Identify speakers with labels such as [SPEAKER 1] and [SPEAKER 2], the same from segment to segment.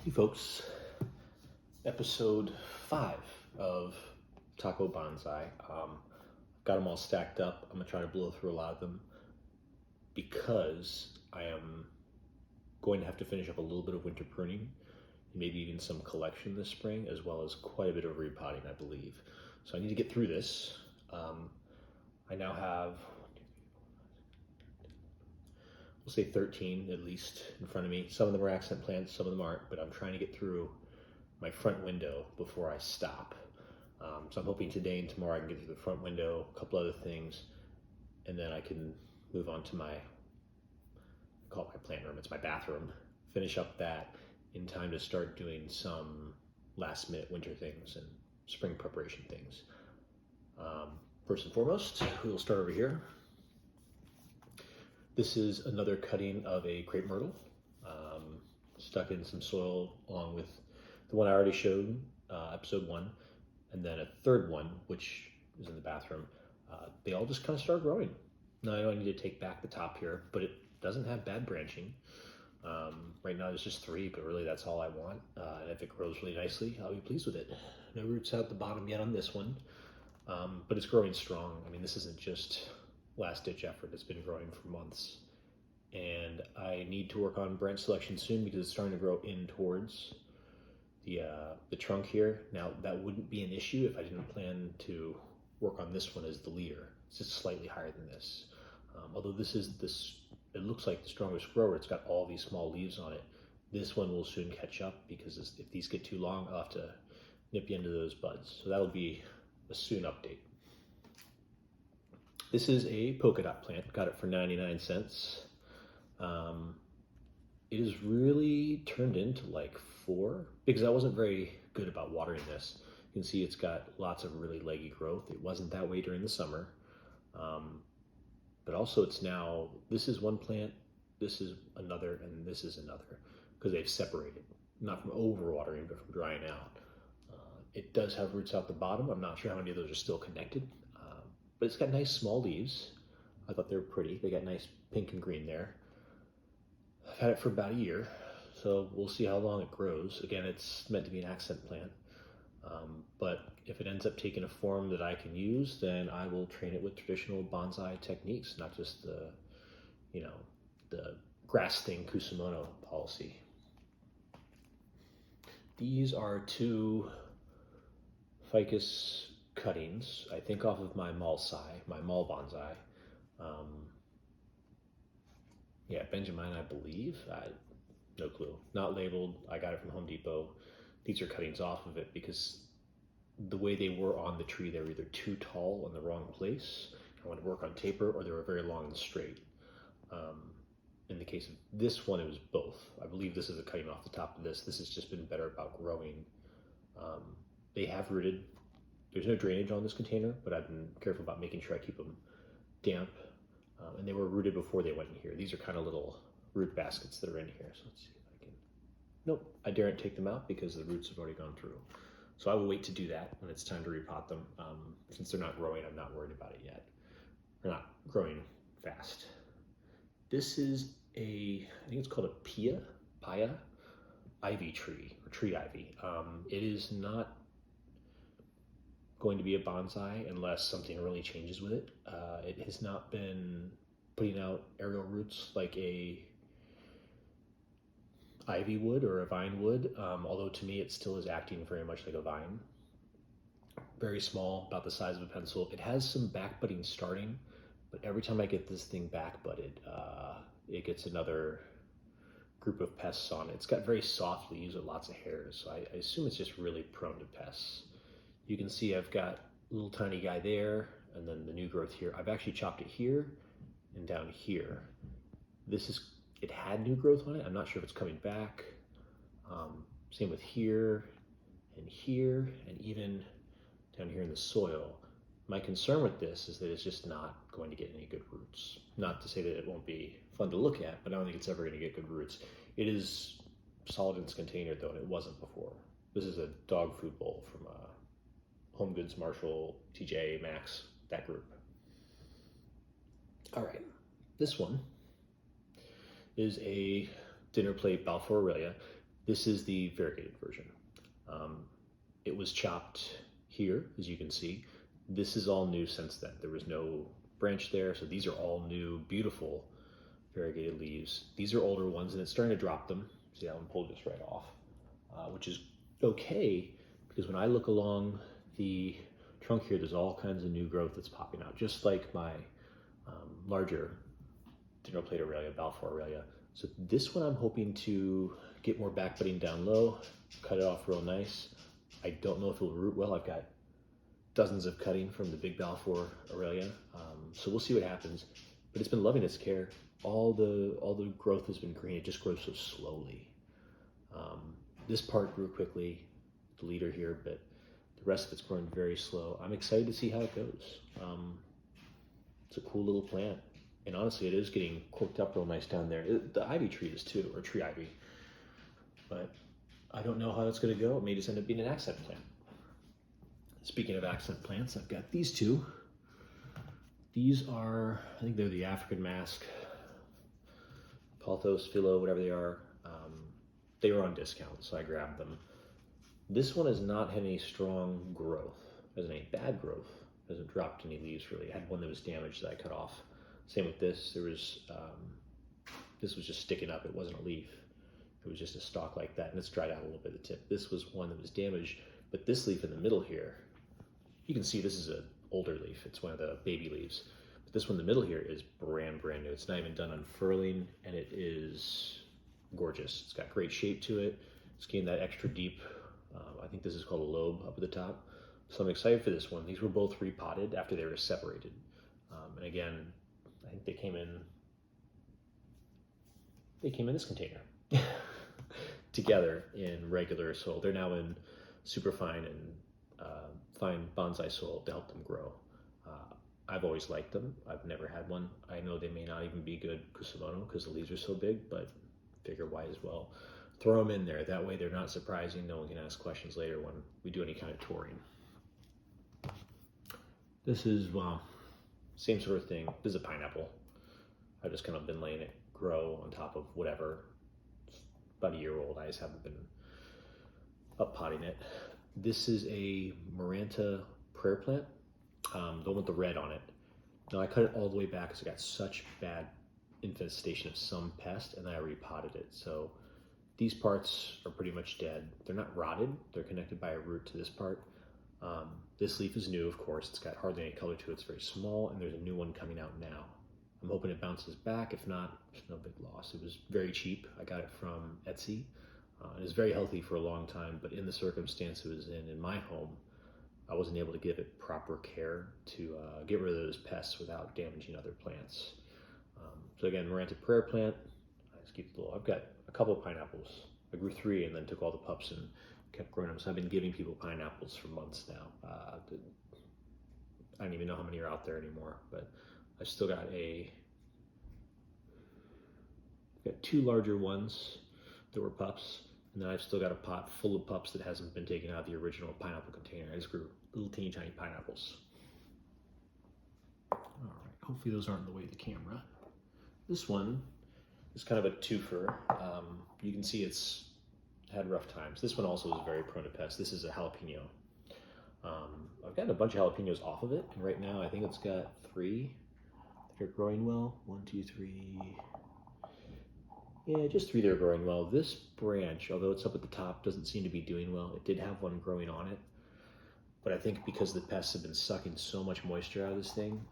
[SPEAKER 1] Hey folks, episode 5 of Taco Bonsai. Got them all stacked up. I'm gonna try to blow through a lot of them because I am going to have to finish up a little bit of winter pruning, maybe even some collection this spring, as well as quite a bit of repotting, I believe. So I need to get through this. I now have, we'll say 13 at least in front of me. Some of them are accent plants, some of them aren't, but I'm trying to get through my front window before I stop. So I'm hoping today and tomorrow I can get through the front window, a couple other things, and then I can move on to I call it my plant room, it's my bathroom, finish up that in time to start doing some last minute winter things and spring preparation things. First and foremost, we'll start over here. This is another cutting of a crepe myrtle, stuck in some soil along with the one I already showed, episode 1, and then a third one, which is in the bathroom. They all just kind of start growing. Now I know I need to take back the top here, but it doesn't have bad branching. Right now there's just 3, but really that's all I want. And if it grows really nicely, I'll be pleased with it. No roots out the bottom yet on this one, but it's growing strong. I mean, this isn't just last ditch effort. It's been growing for months. And I need to work on branch selection soon because it's starting to grow in towards the trunk here. Now that wouldn't be an issue if I didn't plan to work on this one as the leader. It's just slightly higher than this. Although it looks like the strongest grower. It's got all these small leaves on it. This one will soon catch up because if these get too long, I'll have to nip you into those buds. So that'll be a soon update. This is a polka dot plant. Got it for 99 cents. It has really turned into like 4 because I wasn't very good about watering this. You can see it's got lots of really leggy growth. It wasn't that way during the summer. But also it's now, this is one plant, this is another, and this is another, because they've separated, not from overwatering, but from drying out. It does have roots out the bottom. I'm not sure how many of those are still connected, but it's got nice small leaves. I thought they were pretty. They got nice pink and green there. I've had it for about a year, so we'll see how long it grows. Again, it's meant to be an accent plant, but if it ends up taking a form that I can use, then I will train it with traditional bonsai techniques, not just the grass thing Kusumono policy. These are 2 Ficus cuttings, I think off of my mall bonsai. Yeah, Benjamin, I believe. No clue. Not labeled. I got it from Home Depot. These are cuttings off of it because the way they were on the tree, they were either too tall in the wrong place. I wanted to work on taper, or they were very long and straight. In the case of this one, it was both. I believe this is a cutting off the top of this. This has just been better about growing. They have rooted. There's no drainage on this container, but I've been careful about making sure I keep them damp. And they were rooted before they went in here. These are kind of little root baskets that are in here. So let's see if I can, nope, I daren't take them out because the roots have already gone through. So I will wait to do that when it's time to repot them. Since they're not growing, I'm not worried about it yet. They're not growing fast. This is I think it's called a paya ivy tree, or tree ivy. It is not going to be a bonsai unless something really changes with it. It has not been putting out aerial roots like a ivy would or a vine would, although to me it still is acting very much like a vine. Very small, about the size of a pencil. It has some back budding starting, but every time I get this thing back budded, it gets another group of pests on it. It's got very soft leaves with lots of hairs, so I assume it's just really prone to pests. You can see I've got a little tiny guy there, and then the new growth here. I've actually chopped it here and down here. It had new growth on it. I'm not sure if it's coming back. Same with here, and even down here in the soil. My concern with this is that it's just not going to get any good roots. Not to say that it won't be fun to look at, but I don't think it's ever going to get good roots. It is solid in its container though, and it wasn't before. This is a dog food bowl from Home Goods, Marshall, TJ, Maxx, that group. All right, this one is a dinner plate Balfour aralia. This is the variegated version. It was chopped here, as you can see. This is all new since then. There was no branch there, so these are all new, beautiful variegated leaves. These are older ones, and it's starting to drop them. See, that one pulled just right off, which is okay, because when I look along the trunk here, there's all kinds of new growth that's popping out, just like my larger dinner plate aralia, Balfour aralia. So this one I'm hoping to get more back budding down low, cut it off real nice. I don't know if it'll root well. I've got dozens of cutting from the big Balfour aralia, so we'll see what happens. But it's been loving its care. All the growth has been green. It just grows so slowly. This part grew quickly, the leader here, but the rest of it's growing very slow. I'm excited to see how it goes. It's a cool little plant. And honestly, it is getting corked up real nice down there. The ivy tree is too, or tree ivy. But I don't know how that's going to go. It may just end up being an accent plant. Speaking of accent plants, I've got these two. These are, I think they're the African mask, Pothos, Philo, whatever they are. They were on discount, so I grabbed them. This one has not had any strong growth. It hasn't any bad growth. It hasn't dropped any leaves really. I had one that was damaged that I cut off. Same with this. This was just sticking up. It wasn't a leaf. It was just a stalk like that, and it's dried out a little bit at the tip. This was one that was damaged, but this leaf in the middle here, you can see this is an older leaf. It's one of the baby leaves. But this one in the middle here is brand new. It's not even done unfurling, and it is gorgeous. It's got great shape to it. It's getting that extra deep, I think this is called a lobe up at the top. So I'm excited for this one. These were both repotted after they were separated. And again, I think they came in this container together in regular soil. They're now in superfine and fine bonsai soil to help them grow. I've always liked them. I've never had one. I know they may not even be good kusamono because the leaves are so big, but figure why as well. Throw them in there. That way they're not surprising. No one can ask questions later when we do any kind of touring. This is, well, same sort of thing. This is a pineapple. I've just kind of been letting it grow on top of whatever. It's about a year old. I just haven't been up potting it. This is a Maranta prayer plant, the one with the red on it. Now I cut it all the way back because I got such bad infestation of some pest, and then I repotted it. So these parts are pretty much dead. They're not rotted. They're connected by a root to this part. This leaf is new, of course. It's got hardly any color to it. It's very small, and there's a new one coming out now. I'm hoping it bounces back. If not, it's no big loss. It was very cheap. I got it from Etsy. It was very healthy for a long time, but in the circumstance it was in my home, I wasn't able to give it proper care to get rid of those pests without damaging other plants. So again, Maranta prayer plant. I just keep it little. I've got a couple of pineapples. I grew 3 and then took all the pups and kept growing them. So I've been giving people pineapples for months now. I don't even know how many are out there anymore, but I've still got got 2 larger ones that were pups, and then I've still got a pot full of pups that hasn't been taken out of the original pineapple container. I just grew little teeny tiny pineapples. All right, hopefully those aren't in the way of the camera. This one is kind of a twofer. You can see it's had rough times. This one also is very prone to pests. This is a jalapeno. I've gotten a bunch of jalapenos off of it, and right now I think it's got 3 that are growing well. 1, 2, 3. Yeah, just 3 that are growing well. This branch, although it's up at the top, doesn't seem to be doing well. It did have one growing on it, but I think because the pests have been sucking so much moisture out of this thing,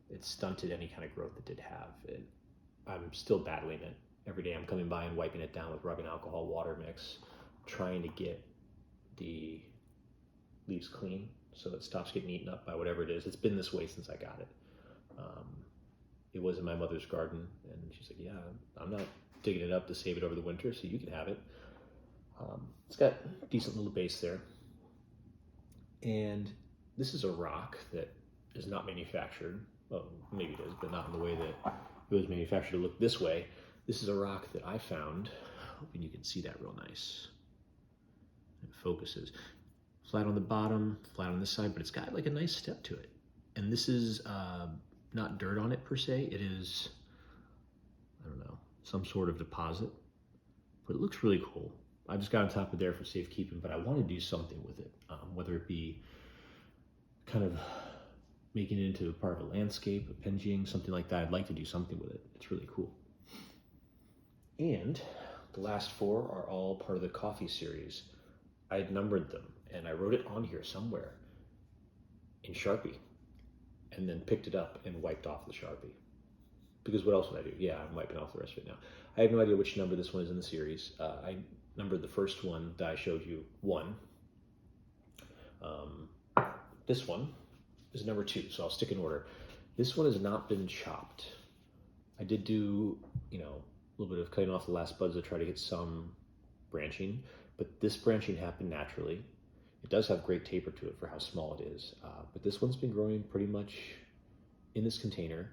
[SPEAKER 1] it stunted any kind of growth it did have. I'm still battling it. Every day I'm coming by and wiping it down with rubbing alcohol water mix, trying to get the leaves clean so it stops getting eaten up by whatever it is. It's been this way since I got it. It was in my mother's garden, and she's like, yeah, I'm not digging it up to save it over the winter, so you can have it. It's got a decent little base there. And this is a rock that is not manufactured. Well, maybe it is, but not in the way that it was manufactured to look this way. This is a rock that I found, hoping you can see that real nice. It focuses. Flat on the bottom, flat on this side, but it's got like a nice step to it. And this is not dirt on it per se. It is, I don't know, some sort of deposit but it looks really cool. I just got on top of there for safekeeping, but I want to do something with it, whether it be kind of making it into a part of a landscape, a penjing, something like that. I'd like to do something with it. It's really cool. And the last 4 are all part of the coffee series. I had numbered them, and I wrote it on here somewhere in Sharpie, and then picked it up and wiped off the Sharpie. Because what else would I do? Yeah, I'm wiping off the rest of it now. I have no idea which number this one is in the series. I numbered the first one that I showed you 1. This one is number 2, so I'll stick in order. This one has not been chopped. I did do, a little bit of cutting off the last buds to try to get some branching, but this branching happened naturally. It does have great taper to it for how small it is, but this one's been growing pretty much in this container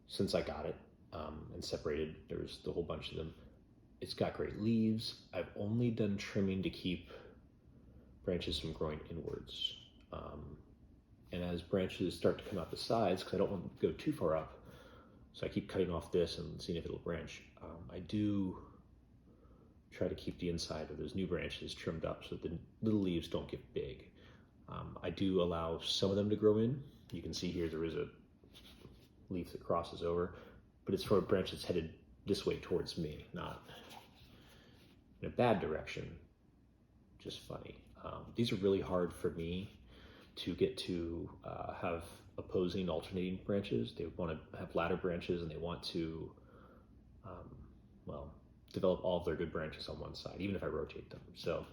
[SPEAKER 1] since I got it and separated. There's the whole bunch of them. It's got great leaves. I've only done trimming to keep branches from growing inwards. And as branches start to come out the sides, because I don't want them to go too far up, so I keep cutting off this and seeing if it'll branch. I do try to keep the inside of those new branches trimmed up so that the little leaves don't get big. I do allow some of them to grow in. You can see here there is a leaf that crosses over, but it's for a branch that's headed this way towards me, not in a bad direction, just funny. These are really hard for me to get to have opposing alternating branches. They want to have ladder branches, and they want to develop all of their good branches on one side, even if I rotate them. So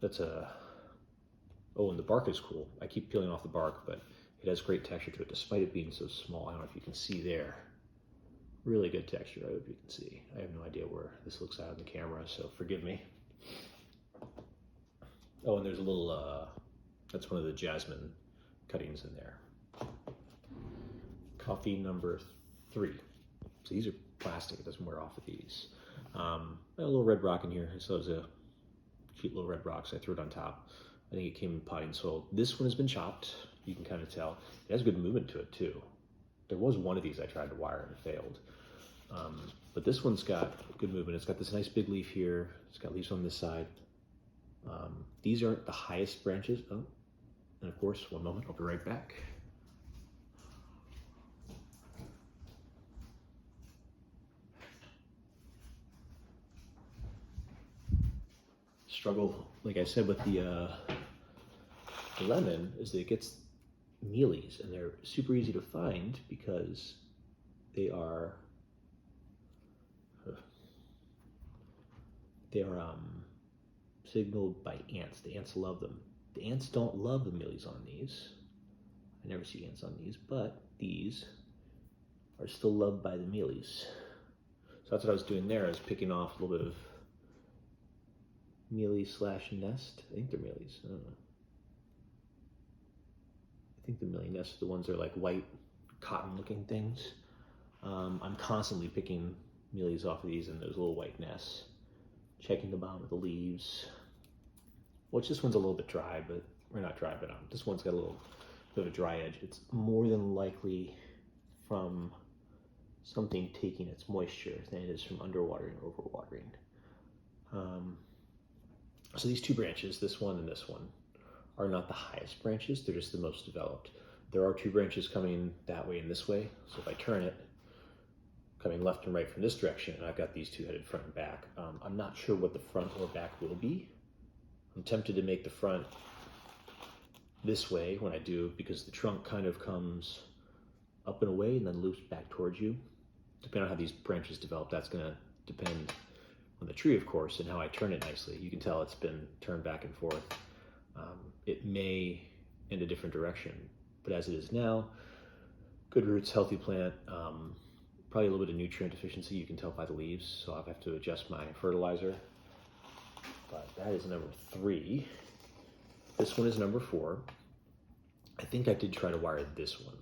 [SPEAKER 1] that's oh, and the bark is cool. I keep peeling off the bark, but it has great texture to it despite it being so small. I don't know if you can see there. Really good texture, I hope you can see. I have no idea where this looks out on the camera, so forgive me. Oh, and there's a little, that's one of the jasmine cuttings in there. Coffee number 3. So these are plastic, it doesn't wear off of these. A little red rock in here. So it's a cute little red rock, so I threw it on top. I think it came in potting soil. This one has been chopped, you can kind of tell. It has good movement to it too. There was one of these I tried to wire and it failed. But this one's got good movement. It's got this nice big leaf here. It's got leaves on this side. These aren't the highest branches. Oh, and of course, one moment, I'll be right back. Struggle, like I said, with the lemon is that it gets mealies, and they're super easy to find because they are signaled by ants. The ants love them. The ants don't love the mealies on these. I never see ants on these, but these are still loved by the mealies. So that's what I was doing there. I was picking off a little bit of mealy slash nest. I think they're mealies. I don't know. I think the mealy nests are the ones that are like white cotton looking things. I'm constantly picking mealies off of these and those little white nests. Checking the bottom of the leaves. Which this one's a little bit dry, but or not dry, but this one's got a little bit of a dry edge. It's more than likely from something taking its moisture than it is from underwatering or overwatering. So these 2 branches, this one and this one, are not the highest branches. They're just the most developed. There are 2 branches coming that way and this way. So if I turn it, coming left and right from this direction, and I've got these 2 headed front and back. I'm not sure what the front or back will be. I'm tempted to make the front this way when I do, because the trunk kind of comes up and away and then loops back towards you. Depending on how these branches develop, that's gonna depend on the tree, of course, and how I turn it nicely. You can tell it's been turned back and forth. It may in a different direction, but as it is now, good roots, healthy plant, probably a little bit of nutrient deficiency, you can tell by the leaves, so I'll have to adjust my fertilizer. But that is number 3. This one is number 4. I think I did try to wire this one.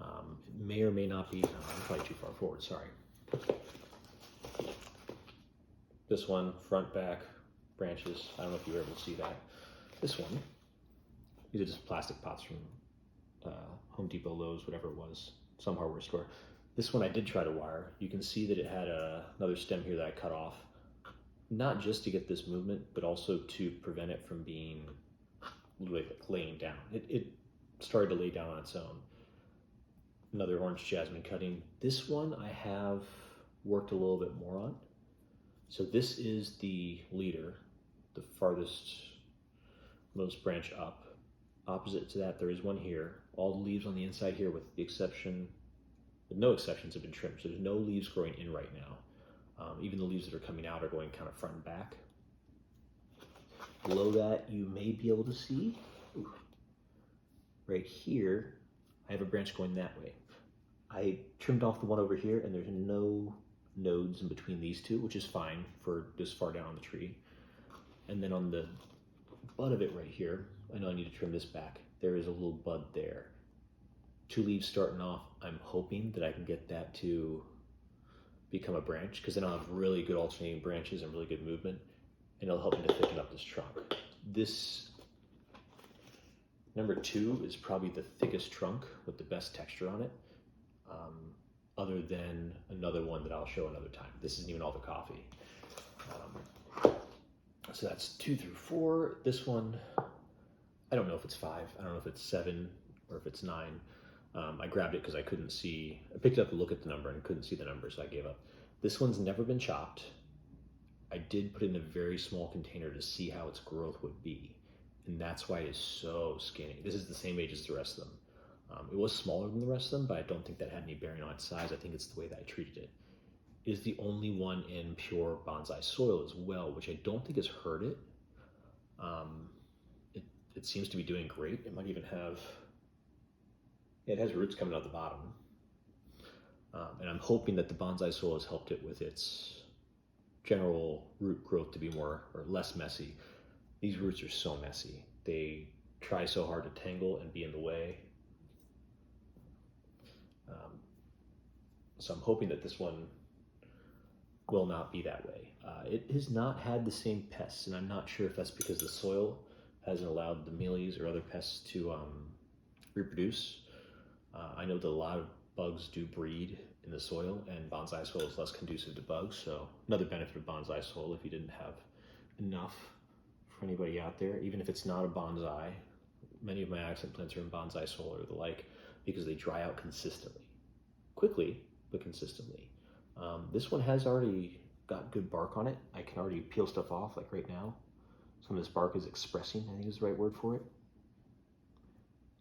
[SPEAKER 1] It may or may not be, I'm probably too far forward, sorry. This one, front, back, branches. I don't know if you were able to see that. This one, these are just plastic pots from Home Depot, Lowe's, whatever it was, some hardware store. This one I did try to wire. You can see that it had another stem here that I cut off, not just to get this movement, but also to prevent it from being like laying down. It started to lay down on its own. Another orange jasmine cutting. This one I have worked a little bit more on. So this is the leader, the farthest most branch up. Opposite to that, there is one here. All the leaves on the inside here, with no exceptions, have been trimmed. So there's no leaves growing in right now. Even the leaves that are coming out are going kind of front and back. Below that, you may be able to see, right here, I have a branch going that way. I trimmed off the one over here, and there's no nodes in between these two, which is fine for this far down on the tree. And then on the butt of it right here, I know I need to trim this back. There is a little bud there. 2 leaves starting off. I'm hoping that I can get that to become a branch, because then I'll have really good alternating branches and really good movement, and it'll help me to thicken up this trunk. This number 2 is probably the thickest trunk with the best texture on it, other than another one that I'll show another time. This isn't even all the coffee. So that's 2 through 4. This one, I don't know if it's 5. I don't know if it's 7 or if it's 9. I grabbed it because I couldn't see. I picked it up to look at the number and couldn't see the number, so I gave up. This one's never been chopped. I did put it in a very small container to see how its growth would be, and that's why it is so skinny. This is the same age as the rest of them. It was smaller than the rest of them, but I don't think that had any bearing on its size. I think it's the way that I treated it. It is the only one in pure bonsai soil as well, which I don't think has hurt it. It seems to be doing great. It might even have, yeah, it has roots coming out the bottom. And I'm hoping that the bonsai soil has helped it with its general root growth to be more or less messy. These roots are so messy. They try so hard to tangle and be in the way. So I'm hoping that this one will not be that way. It has not had the same pests, and I'm not sure if that's because the soil hasn't allowed the mealies or other pests to reproduce. I know that a lot of bugs do breed in the soil, and bonsai soil is less conducive to bugs, so another benefit of bonsai soil, if you didn't have enough for anybody out there, even if it's not a bonsai, many of my accent plants are in bonsai soil or the like, because they dry out consistently. Quickly, but consistently. This one has already got good bark on it. I can already peel stuff off, like right now. Some of this bark is expressing, I think is the right word for it.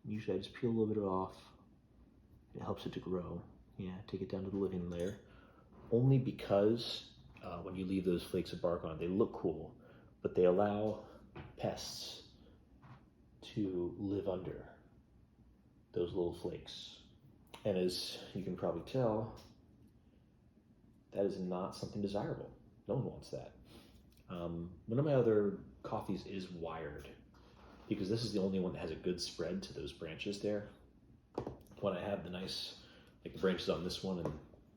[SPEAKER 1] Usually I just peel a little bit off. It helps it to grow. Yeah, take it down to the living layer. Only because when you leave those flakes of bark on, they look cool, but they allow pests to live under those little flakes. And as you can probably tell, that is not something desirable. No one wants that. One of my other coffees is wired, because this is the only one that has a good spread to those branches there. When I have the nice, like the branches on this one and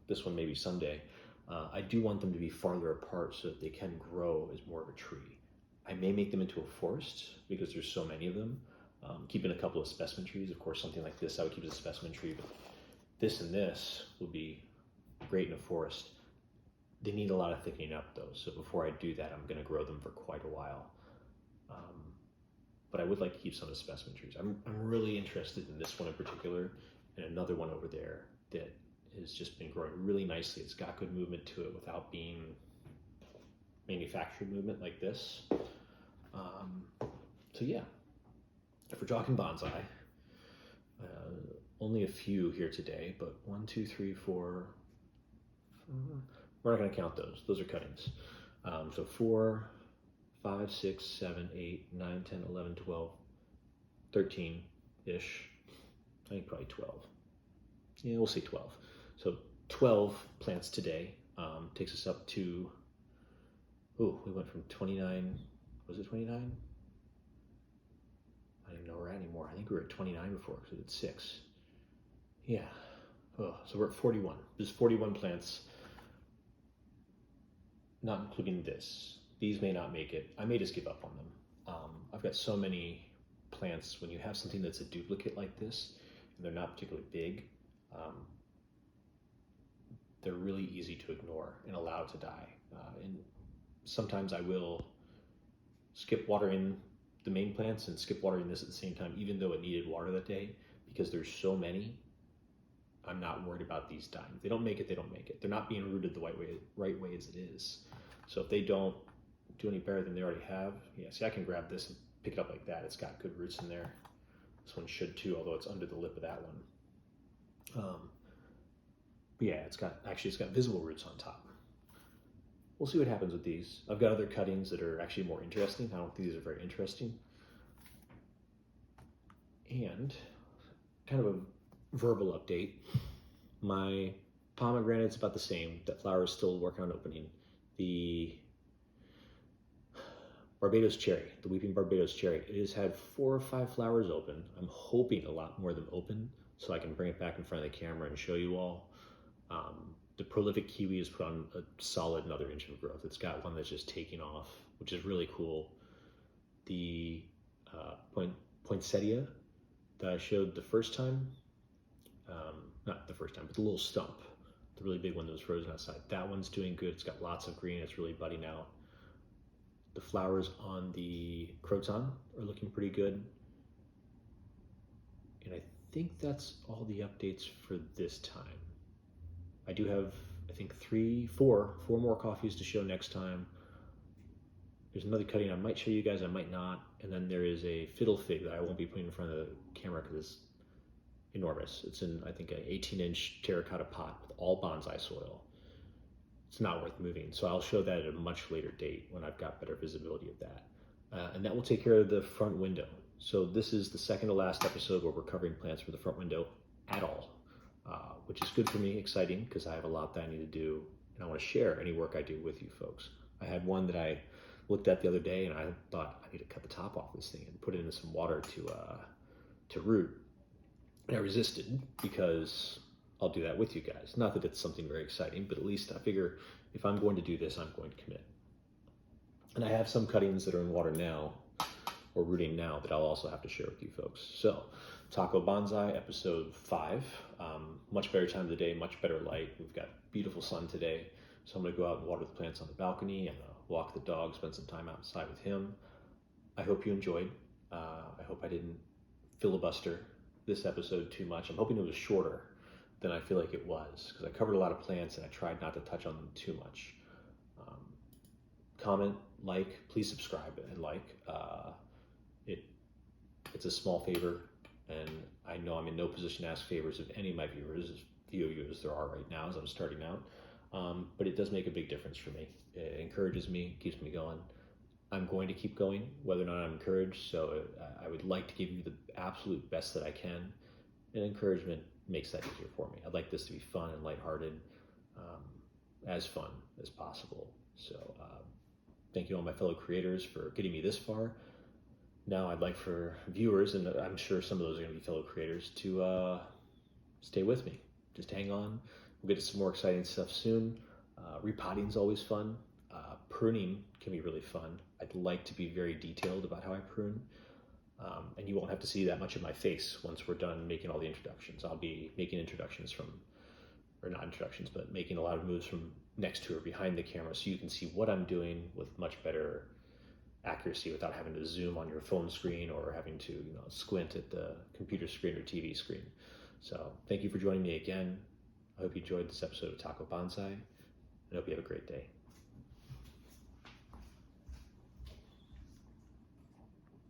[SPEAKER 1] this one maybe someday, I do want them to be farther apart so that they can grow as more of a tree. I may make them into a forest because there's so many of them. Keeping a couple of specimen trees, of course, something like this I would keep as a specimen tree, but this and this would be great in a forest. They need a lot of thickening up though, so before I do that, I'm going to grow them for quite a while. But I would like to keep some of the specimen trees. I'm really interested in this one in particular, and another one over there that has just been growing really nicely. It's got good movement to it without being manufactured movement like this. So yeah, if we're talking bonsai, only a few here today, but 1, 2, 3, 4, we're not going to count those. Those are cuttings. So 4, 5, 6, 7, 8, 9, 10, 11, 12, 13-ish. I think probably 12. Yeah, we'll say 12. So 12 plants today takes us up to, we went from 29, was it 29? I don't even know where we're at anymore. I think we were at 29 before, because we did 6. Yeah. So we're at 41. There's 41 plants, not including this. These may not make it. I may just give up on them. I've got so many plants. When you have something that's a duplicate like this, and they're not particularly big, they're really easy to ignore and allow to die. And sometimes I will skip watering the main plants and skip watering this at the same time, even though it needed water that day, because there's so many. I'm not worried about these dying. If they don't make it, they don't make it. They're not being rooted the right way as it is. So if they don't do any better than they already have, yeah, see, I can grab this and pick it up like that. It's got good roots in there. This one should too, although it's under the lip of that one. But yeah, it's got visible roots on top. We'll see what happens with these. I've got other cuttings that are actually more interesting. I don't think these are very interesting. And kind of a verbal update. My pomegranate's about the same. That flower is still working on opening. The Barbados cherry, the weeping Barbados cherry, it has had 4 or 5 flowers open. I'm hoping a lot more of them open so I can bring it back in front of the camera and show you all. The prolific kiwi has put on a solid another inch of growth. It's got one that's just taking off, which is really cool. The poinsettia that I showed the first time, not the first time, but the little stump, the really big one that was frozen outside, that one's doing good. It's got lots of green. It's really budding out. The flowers on the croton are looking pretty good. And I think that's all the updates for this time. I do have, I think, 4 more coffees to show next time. There's another cutting I might show you guys, I might not. And then there is a fiddle fig that I won't be putting in front of the camera because it's enormous. It's in, I think, an 18-inch terracotta pot with all bonsai soil. It's not worth moving. So I'll show that at a much later date when I've got better visibility of that. And that will take care of the front window. So this is the second to last episode where we're covering plants for the front window at all. Which is good for me, exciting, because I have a lot that I need to do, and I want to share any work I do with you folks. I had one that I looked at the other day, and I thought I need to cut the top off this thing and put it into some water to root. And I resisted because I'll do that with you guys. Not that it's something very exciting, but at least I figure if I'm going to do this, I'm going to commit. And I have some cuttings that are in water now, or rooting now, that I'll also have to share with you folks. So, Taco Bonsai, episode 5. Much better time of the day, much better light. We've got beautiful sun today. So I'm gonna go out and water the plants on the balcony and walk the dog, spend some time outside with him. I hope you enjoyed. I hope I didn't filibuster this episode too much. I'm hoping it was shorter than I feel like it was, because I covered a lot of plants and I tried not to touch on them too much. Comment, like, please subscribe and like. It's a small favor, and I know I'm in no position to ask favors of any of my viewers, as few of you as there are right now as I'm starting out, but it does make a big difference for me. It encourages me, keeps me going. I'm going to keep going, whether or not I'm encouraged, so I would like to give you the absolute best that I can, and encouragement makes that easier for me. I'd like this to be fun and lighthearted, as fun as possible. So thank you all my fellow creators for getting me this far. Now I'd like for viewers, and I'm sure some of those are going to be fellow creators, to stay with me. Just hang on. We'll get to some more exciting stuff soon. Repotting is always fun. Pruning can be really fun. I'd like to be very detailed about how I prune. And you won't have to see that much of my face once we're done making all the introductions. I'll be making introductions not introductions, but making a lot of moves from next to or behind the camera so you can see what I'm doing with much better accuracy without having to zoom on your phone screen or having to squint at the computer screen or TV screen. So thank you for joining me again. I hope you enjoyed this episode of Taco Bonsai, and I hope you have a great day.